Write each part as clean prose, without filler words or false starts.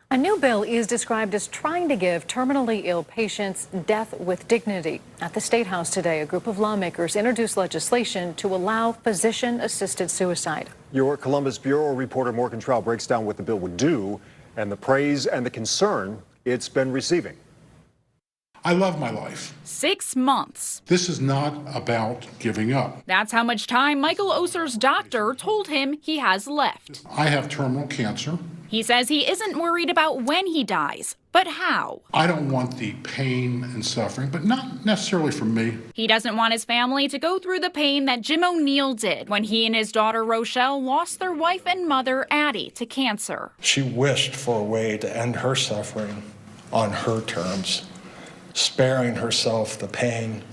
A new bill is described as trying to give terminally ill patients death with dignity. At the State House today, a group of lawmakers introduced legislation to allow physician-assisted suicide. Your Columbus Bureau reporter Morgan Trout breaks down what the bill would do and the praise and the concern it's been receiving. I love my life. 6 months. This is not about giving up. That's how much time Michael Oser's doctor told him he has left. I have terminal cancer. He says he isn't worried about when he dies, but how. I don't want the pain and suffering, but not necessarily for me. He doesn't want his family to go through the pain that Jim O'Neill did when he and his daughter Rochelle lost their wife and mother Addie to cancer. She wished for a way to end her suffering on her terms, sparing herself the pain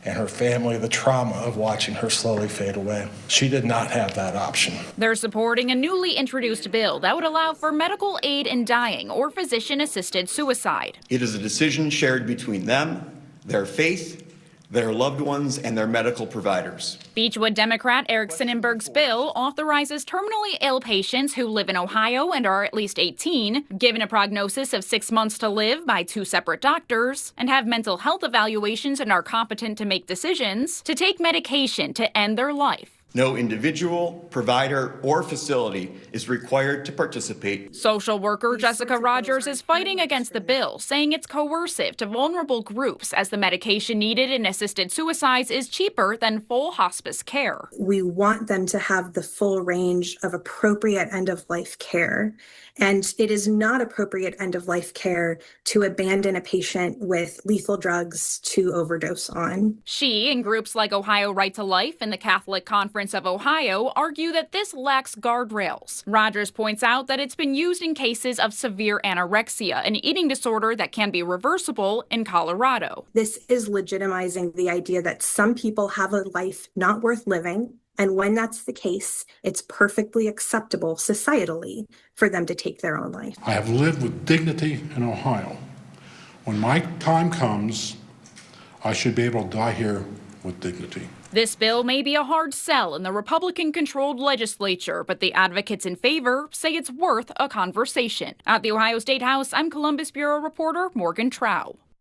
and her family the trauma of watching her slowly fade away. She did not have that option. They're supporting a newly introduced bill that would allow for medical aid in dying or physician-assisted suicide. It is a decision shared between them, their faith, their loved ones, and their medical providers. Beechwood Democrat Eric Sonnenberg's bill authorizes terminally ill patients who live in Ohio and are at least 18, given a prognosis of 6 months to live by 2 separate doctors, and have mental health evaluations and are competent to make decisions, to take medication to end their life. No individual, provider, or facility is required to participate. Social worker Jessica Rogers is fighting against the bill, saying it's coercive to vulnerable groups as the medication needed in assisted suicides is cheaper than full hospice care. We want them to have the full range of appropriate end-of-life care. And it is not appropriate end-of-life care to abandon a patient with lethal drugs to overdose on. She and groups like Ohio Right to Life and the Catholic Conference of Ohio argue that this lacks guardrails. Rogers points out that it's been used in cases of severe anorexia, an eating disorder that can be reversible in Colorado. This is legitimizing the idea that some people have a life not worth living. And when that's the case, it's perfectly acceptable societally for them to take their own life. I have lived with dignity in Ohio. When my time comes, I should be able to die here with dignity. This bill may be a hard sell in the Republican-controlled legislature, but the advocates in favor say it's worth a conversation. At the Ohio State House, I'm Columbus Bureau reporter Morgan Trout.